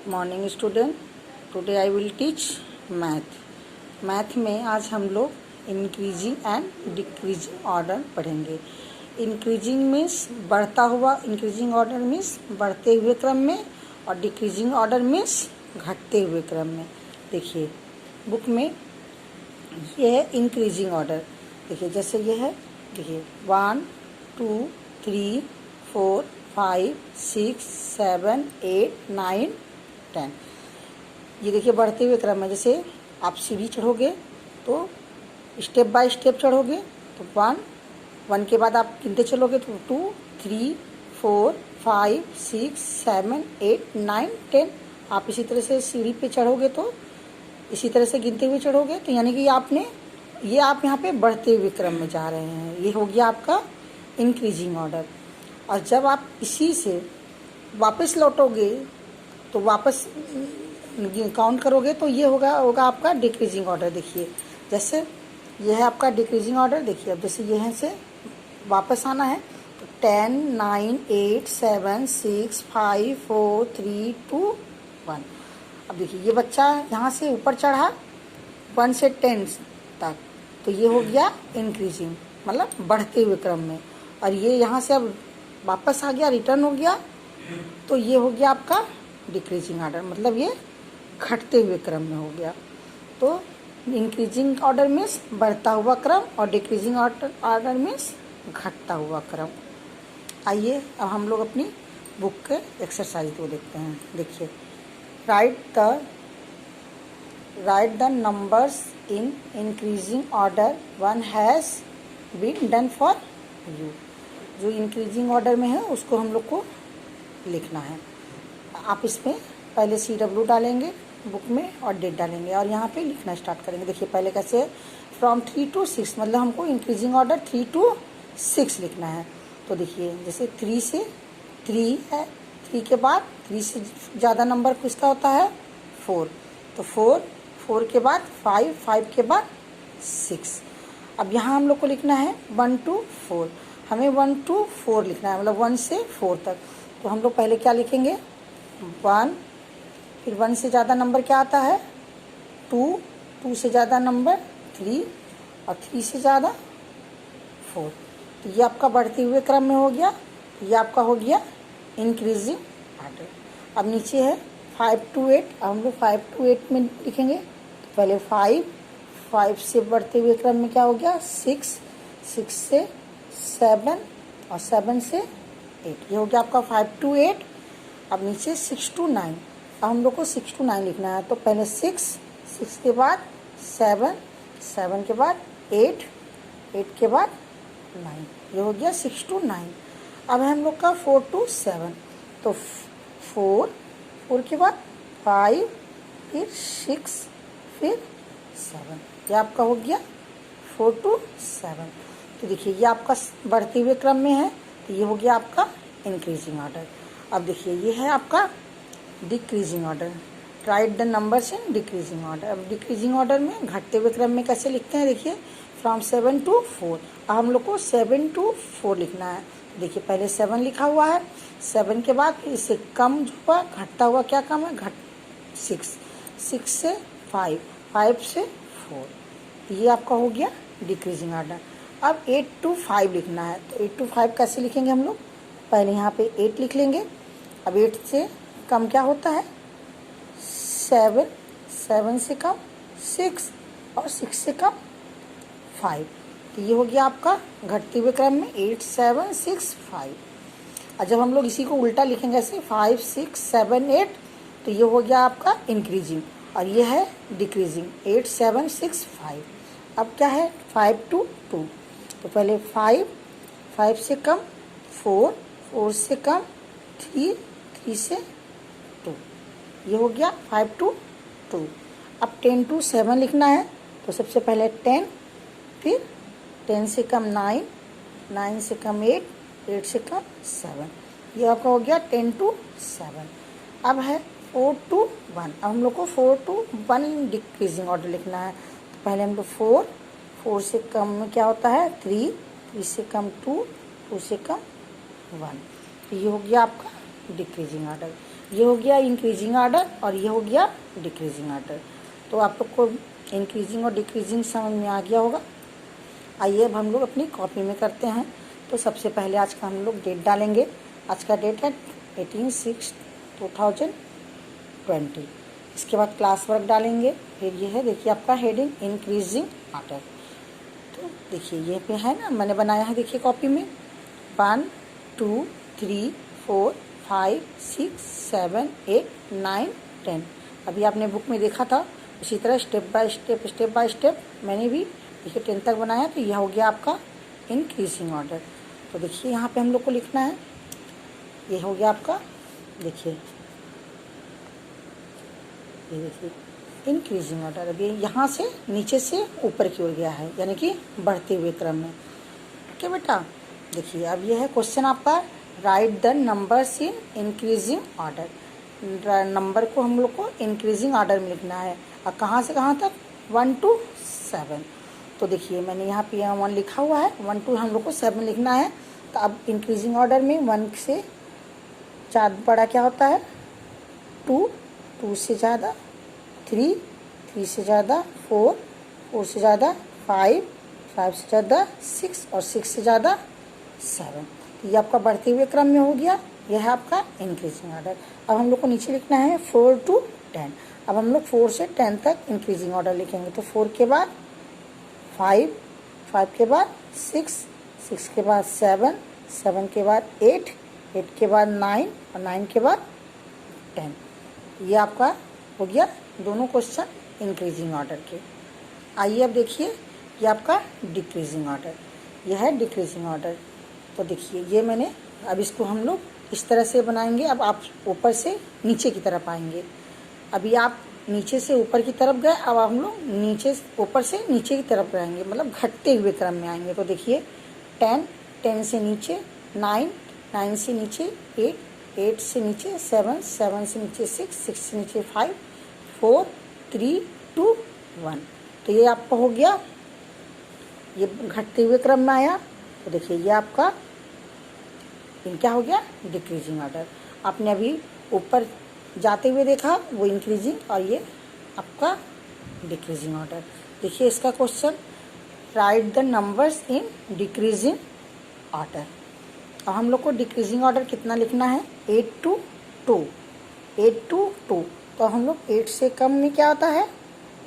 Morning student, today I will teach math. Math में आज हम लोग इंक्रीजिंग एंड डिक्रीजिंग ऑर्डर पढ़ेंगे। इंक्रीजिंग मीन्स बढ़ता हुआ, इंक्रीजिंग ऑर्डर मीन्स बढ़ते हुए क्रम में, और डिक्रीजिंग ऑर्डर मीन्स घटते हुए क्रम में। देखिए बुक में ये है इंक्रीजिंग ऑर्डर। देखिए जैसे ये है, देखिए 1 2 3 4 5 6 7 8 9 10। ये देखिए बढ़ते हुए क्रम में। जैसे आप सीढ़ी चढ़ोगे तो स्टेप बाय स्टेप चढ़ोगे तो 1 के बाद आप गिनते चलोगे तो 2 3 4 5 6 7 8 9 10। आप इसी तरह से सीढ़ी पे चढ़ोगे तो इसी तरह से गिनते हुए चढ़ोगे, तो यानी कि आप यहाँ पे बढ़ते हुए क्रम में जा रहे हैं। ये हो गया आपका इंक्रीजिंग ऑर्डर। और जब आप इसी से वापस लौटोगे तो वापस काउंट करोगे तो ये होगा आपका डिक्रीजिंग ऑर्डर। देखिए जैसे ये है आपका डिक्रीजिंग ऑर्डर। देखिए अब जैसे ये है से वापस आना है तो 10 9 8 7 6 5 4 3 2 1। अब देखिए ये बच्चा यहाँ से ऊपर चढ़ा 1 से 10 तक, तो ये हो गया इंक्रीजिंग, मतलब बढ़ते हुए क्रम में। और ये यहाँ से अब वापस आ गया, रिटर्न हो गया, तो ये हो गया आपका डिक्रीजिंग ऑर्डर, मतलब ये घटते हुए क्रम में हो गया। तो इंक्रीजिंग ऑर्डर मीन्स बढ़ता हुआ क्रम और डिक्रीजिंग ऑर्डर मीन्स घटता हुआ क्रम। आइए अब हम लोग अपनी बुक के एक्सरसाइज को देखते हैं। देखिए write the numbers in increasing order one has been done for you. जो इंक्रीजिंग ऑर्डर में है उसको हम लोग को लिखना है। आप इसमें पहले CW डालेंगे बुक में और डेट डालेंगे और यहाँ पे लिखना स्टार्ट करेंगे। देखिए पहले कैसे है, फ्रॉम 3 to 6, मतलब हमको इंक्रीजिंग ऑर्डर 3 to 6 लिखना है। तो देखिए जैसे 3 से 3 है, 3 के बाद 3 से ज़्यादा नंबर किसका होता है 4, तो 4 के बाद 5 के बाद 6। अब यहाँ हम लोग को लिखना है 1 to 4, हमें 1 to 4 लिखना है, मतलब 1 से 4 तक। तो हम लोग पहले क्या लिखेंगे 1, फिर 1 से ज़्यादा नंबर क्या आता है 2 से ज़्यादा नंबर 3 और 3 से ज़्यादा 4। तो ये आपका बढ़ते हुए क्रम में हो गया, ये आपका हो गया इंक्रीजिंग ऑर्डर। अब नीचे है 5 to 8, अब हम लोग 5 to 8 में लिखेंगे। तो पहले 5 से बढ़ते हुए क्रम में क्या हो गया 6 से 7 और 7 से 8। ये हो गया आपका 5 to 8। अब नीचे 6 to 9, अब हम लोग को 6 to 9 लिखना है। तो पहले 6 के बाद 7 के बाद 8 के बाद 9। ये हो गया 6 to 9। अब है हम लोग का 4 to 7, तो 4 के बाद 5 फिर 6 फिर 7। ये आपका हो गया 4 to 7। तो देखिए ये आपका बढ़ते हुए क्रम में है, तो ये हो गया आपका इंक्रीजिंग ऑर्डर। अब देखिए ये है आपका decreasing order. Right the numbers in decreasing order. अब डिक्रीजिंग ऑर्डर में घटते हुए क्रम में कैसे लिखते हैं, देखिए फ्रॉम 7 to 4। अब हम लोग को 7 to 4 लिखना है। देखिए पहले 7 लिखा हुआ है, 7 के बाद इससे कम जो हुआ घटता हुआ क्या कम है 6 से 5 से 4। ये आपका हो गया डिक्रीजिंग ऑर्डर। अब 8 to 5 लिखना है, तो 8 to 5 कैसे लिखेंगे हम लोग, पहले यहाँ पे 8 लिख लेंगे। अब 8 से कम क्या होता है 7 से कम 6 और 6 से कम 5। तो ये हो गया आपका घटते हुए क्रम में 8 7 6 5। और जब हम लोग इसी को उल्टा लिखेंगे ऐसे 5 6 7 8, तो ये हो गया आपका इंक्रीजिंग और ये है डिक्रीजिंग 8 7 6 5। अब क्या है 5 to 2, तो पहले 5 से कम 4 से कम 3 से 2। ये हो गया 5 to 2। अब 10 to 7 लिखना है, तो सबसे पहले 10, फिर 10 से कम 9 से कम 8 से कम 7। ये आपका हो गया 10 to 7। अब है 4 to 1। अब हम लोग को 4 to 1 डिक्रीजिंग ऑर्डर लिखना है। तो पहले हम लोग 4 से कम में क्या होता है 3 से कम 2 से कम 1। तो ये हो गया आपका डिक्रीजिंग ऑर्डर। ये हो गया इंक्रीजिंग ऑर्डर और ये हो गया डिक्रीजिंग ऑर्डर। तो आप लोग को इंक्रीजिंग और डिक्रीजिंग समझ में आ गया होगा। आइए अब हम लोग अपनी कॉपी में करते हैं। तो सबसे पहले आज का हम लोग डेट डालेंगे। आज का डेट है 18/6/2020। इसके बाद क्लास वर्क डालेंगे। फिर ये है देखिए आपका हेडिंग इंक्रीजिंग ऑर्डर। तो देखिए ये पे है ना, मैंने बनाया है देखिए कॉपी में 1 2 3 4 5 6 7 8 9 10। अभी आपने बुक में देखा था, उसी तरह स्टेप बाय स्टेप मैंने भी देखिए 10 तक बनाया। तो यह हो गया आपका इंक्रीजिंग ऑर्डर। तो देखिए यहाँ पे हम लोग को लिखना है, ये हो गया आपका देखिए, ये देखिए इंक्रीजिंग ऑर्डर। अभी यहाँ से नीचे से ऊपर की ओर गया है, यानी कि बढ़ते हुए क्रम में। ओके बेटा, देखिए अब ये है क्वेश्चन आपका, right the numbers in increasing order. Number को हम लोग को इंक्रीजिंग ऑर्डर में लिखना है। और कहाँ से कहाँ तक? 1 to 7। तो देखिए मैंने यहाँ पे 1 लिखा हुआ है, 1 to हम लोग को 7 लिखना है। तो अब इंक्रीजिंग ऑर्डर में 1 से बड़ा क्या होता है? 2, 2 से ज़्यादा 3, 3 से ज़्यादा 4, 4 से ज़्यादा 5, 5 से ज़्यादा 6 और 6 से ज़्यादा 7। ये आपका बढ़ते हुए क्रम में हो गया। यह है आपका इंक्रीजिंग ऑर्डर। अब हम लोग को नीचे लिखना है 4 to 10। अब हम लोग 4 से 10 तक इंक्रीजिंग ऑर्डर लिखेंगे। तो 4 के बाद 5, 5 के बाद 6, 6 के बाद 7, 7 के बाद 8, 8 के बाद 9 और 9 के बाद 10। ये आपका हो गया दोनों क्वेश्चन इंक्रीजिंग ऑर्डर के। आइए अब देखिए ये आपका डिक्रीजिंग ऑर्डर, यह है डिक्रीजिंग ऑर्डर। तो देखिए ये मैंने, अब इसको हम लोग इस तरह से बनाएंगे। अब आप ऊपर से नीचे की तरफ आएंगे। अभी आप नीचे से ऊपर की तरफ गए, अब हम लोग ऊपर से नीचे की तरफ रहेंगे, मतलब घटते हुए क्रम में आएंगे। तो देखिए 10, 10 से नीचे 9, 9 से नीचे 8, 8 से नीचे 7, 7 से नीचे 6, 6 से नीचे 5, 4 3 2 1। तो ये आपका हो गया, ये घटते हुए क्रम में आया। तो देखिए ये आपका क्या हो गया? Decreasing order. आपने अभी ऊपर जाते हुए देखा वो इंक्रीजिंग, और ये आपका डिक्रीजिंग ऑर्डर। देखिए इसका question, right the numbers in decreasing order. अब हम लोग को डिक्रीजिंग ऑर्डर कितना लिखना है? 8 to 2, 8 to 2। तो हम लोग 8 से कम में क्या होता है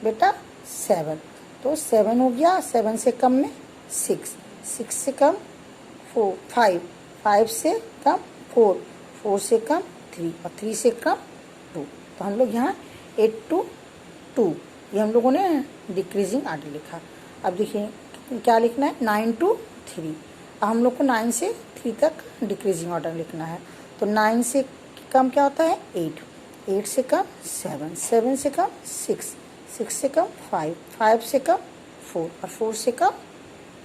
बेटा? 7। तो 7 हो गया। 7 से कम में 6, 6 से कम 4, 5, 5 से कम 4, 4 से कम 3 और 3 से कम 2। तो हम लोग यहाँ 8 to 2 ये हम लोगों ने डिक्रीजिंग ऑर्डर लिखा। अब देखिए क्या लिखना है? 9 to 3। अब हम लोग को 9 से 3 तक डिक्रीजिंग ऑर्डर लिखना है। तो 9 से कम क्या होता है? 8, 8 से कम 7, 7 से कम 6, 6 से कम 5, 5 से कम 4 और 4 से कम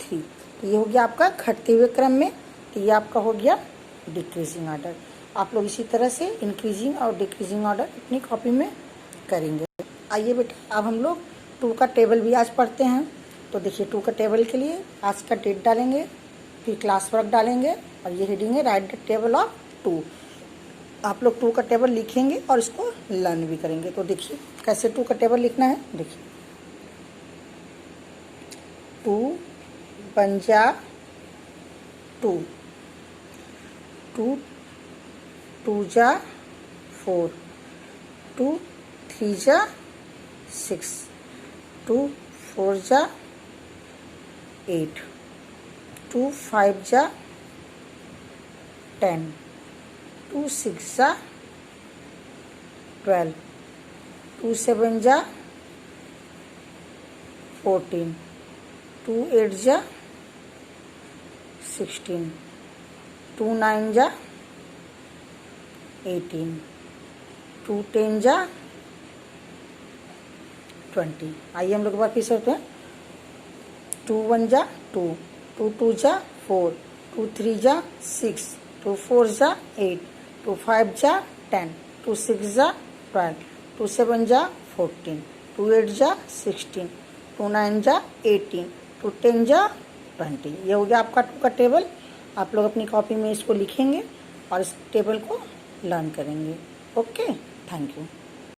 3। तो ये हो गया आपका घटते हुए क्रम में। तो ये आपका हो गया डिक्रीजिंग ऑर्डर। आप लोग इसी तरह से इंक्रीजिंग और डिक्रीजिंग ऑर्डर अपनी कॉपी में करेंगे। आइए बेटा अब हम लोग 2 का टेबल भी आज पढ़ते हैं। तो देखिए 2 का टेबल के लिए आज का डेट डालेंगे, फिर क्लास वर्क डालेंगे, और ये हेडिंग है राइट द टेबल ऑफ 2। आप लोग 2 का टेबल लिखेंगे और इसको लर्न भी करेंगे। तो देखिए कैसे 2 का टेबल लिखना है। देखिए 2 पंजा 2, 2 2 जा 4, 2 3 जा 6, 2 4 जा 8, 2 5 जा 10, 2 6 जा 12, 2 7 जा 14, 2 8 जा 16, 2 9 जा 18, 2 10 जा 20। आइए हम लोग बार फिर से होते हैं। 2 1 जा 2, 2 2 जा 4, 2 3 जा 6, 2 4 जा 8, 2 5 जा 10, 2 6 जा 12, 2 7 जा 14, 2 8 जा 16, 2 9 जा 18, 2 10 जा 20। ये हो गया आपका 2 का टेबल। आप लोग अपनी कॉपी में इसको लिखेंगे और इस टेबल को लर्न करेंगे। Okay, thank you.